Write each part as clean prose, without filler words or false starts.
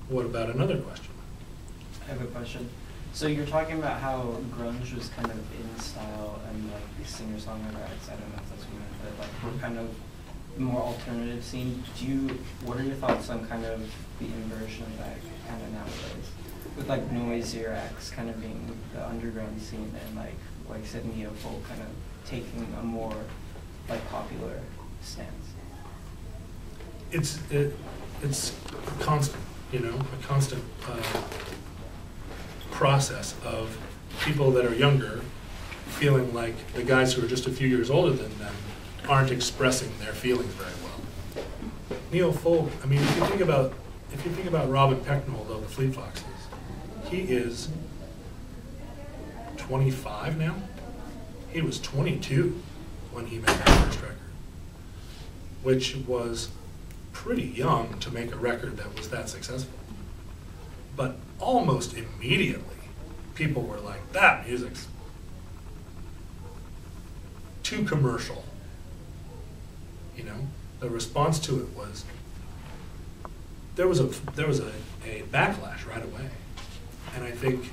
What about another question? I have a question. So you're talking about how grunge was kind of in style and like the singer-songwriter acts, I don't know if that's what you meant, but like we're kind of more alternative scene. What are your thoughts on kind of the inversion of that kind of nowadays? With like noisier acts kind of being the underground scene and like said neo-folk kind of taking a more like popular stance. It's constant, you know, a constant process of people that are younger feeling like the guys who are just a few years older than them aren't expressing their feelings very well. Neo-folk, I mean, if you think about Robin Pecknold of the Fleet Foxes, he is 25 now. He was 22 when he made that first record, which was pretty young to make a record that was that successful. But almost immediately, people were like, that music's too commercial. You know, the response to it was, there was a backlash right away. And I think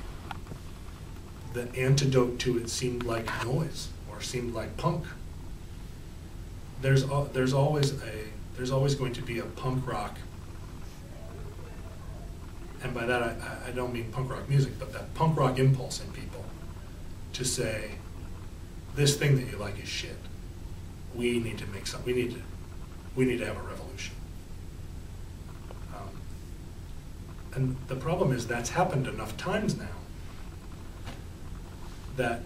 the antidote to it seemed like noise, or seemed like punk. There's always going to be a punk rock, and by that I don't mean punk rock music, but that punk rock impulse in people to say, this thing that you like is shit. We need to make something. We need to have a revolution. And the problem is that's happened enough times now that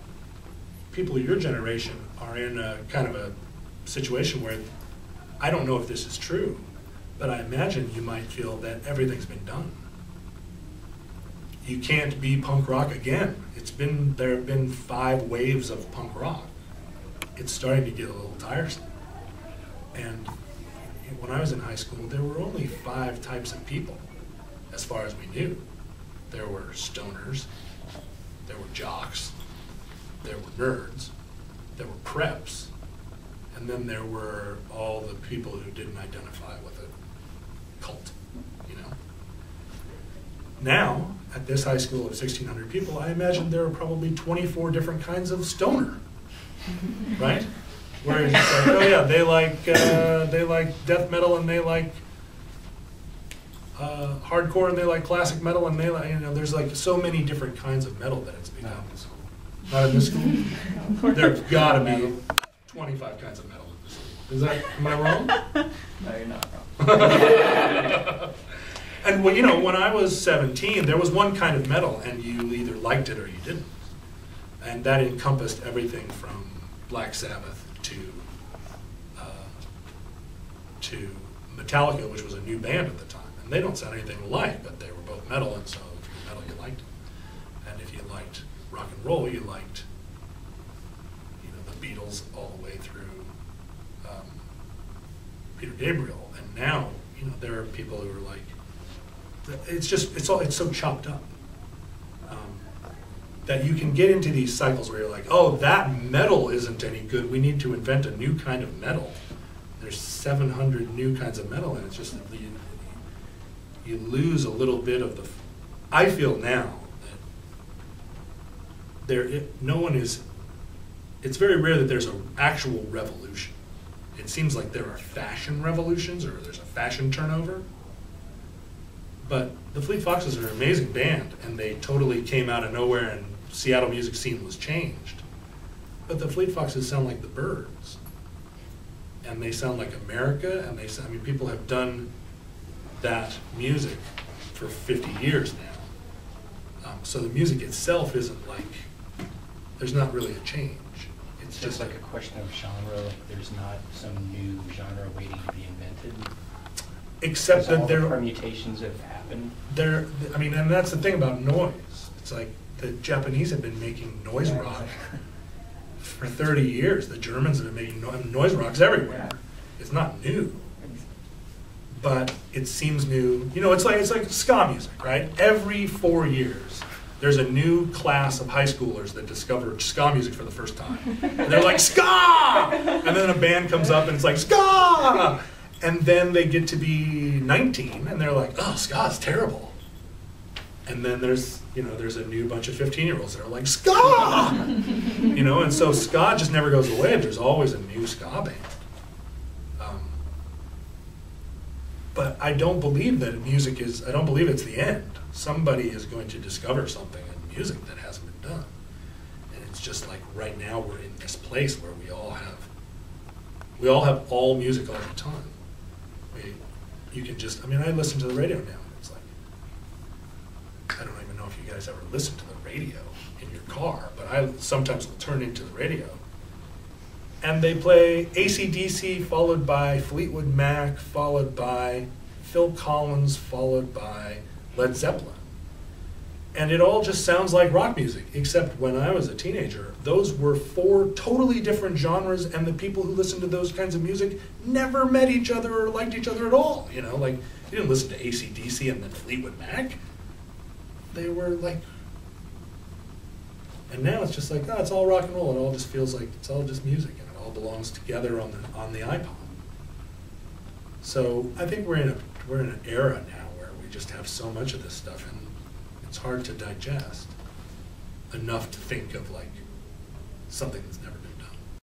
people of your generation are in a kind of a situation where, I don't know if this is true, but I imagine you might feel that everything's been done. You can't be punk rock again. There have been 5 waves of punk rock. It's starting to get a little tiresome. And when I was in high school, there were only 5 types of people, as far as we knew. There were stoners, there were jocks, there were nerds, there were preps, and then there were all the people who didn't identify with a cult, you know. Now, at this high school of 1,600 people, I imagine there are probably 24 different kinds of stoner, right? Where it's like, oh yeah, they like death metal, and they like hardcore, and they like classic metal, and they like, you know, there's like so many different kinds of metal that it's become. Not in this school. There's gotta be 25 kinds of metal in this school. Is that, am I wrong? No, you're not wrong. And well, you know, when I was 17, there was one kind of metal, and you either liked it or you didn't. And that encompassed everything from Black Sabbath to Metallica, which was a new band at the time. And they don't sound anything alike, but they were both metal, and so if you were metal, you liked it. And if you liked rock and roll, you liked, you know, the Beatles all the way through Peter Gabriel. And now, you know, there are people who are like, it's so chopped up that you can get into these cycles where you're like, oh, that metal isn't any good. We need to invent a new kind of metal. There's 700 new kinds of metal, and it's just that you lose a little bit of the. I feel now that it's very rare that there's an actual revolution. It seems like there are fashion revolutions, or there's a fashion turnover. But the Fleet Foxes are an amazing band, and they totally came out of nowhere, and Seattle music scene was changed. But the Fleet Foxes sound like the Byrds, and they sound like America, and I mean, people have done that music for 50 years now. So the music itself isn't like, there's not really a change. It's just like a question of genre, like there's not some new genre waiting to be invented. Except that the permutations have happened. I mean, and that's the thing about noise. It's like the Japanese have been making noise rock for 30 years. The Germans have been making noise rocks everywhere. It's not new, but it seems new. You know, it's like ska music, right? Every 4 years, there's a new class of high schoolers that discover ska music for the first time. And they're like, ska! And then a band comes up and it's like, ska! And then they get to be 19 and they're like, oh, ska's terrible. And then there's a new bunch of 15-year-olds that are like, ska! And so ska just never goes away. There's always a new ska band. But I don't believe that I don't believe it's the end. Somebody is going to discover something in music that hasn't been done. And it's just like right now we're in this place where we all have all music all the time. I listen to the radio now, and it's like, I don't even know if you guys ever listen to the radio in your car, but I sometimes will turn into the radio. And they play AC/DC followed by Fleetwood Mac, followed by Phil Collins, followed by Led Zeppelin. And it all just sounds like rock music, except when I was a teenager, those were 4 totally different genres, and the people who listened to those kinds of music never met each other or liked each other at all. You didn't listen to AC/DC and then Fleetwood Mac. They were like, and now it's just like, it's all rock and roll. It all just feels like it's all just music, and it all belongs together on the iPod. So I think we're in an era now where we just have so much of this stuff, and it's hard to digest enough to think of like something that's never been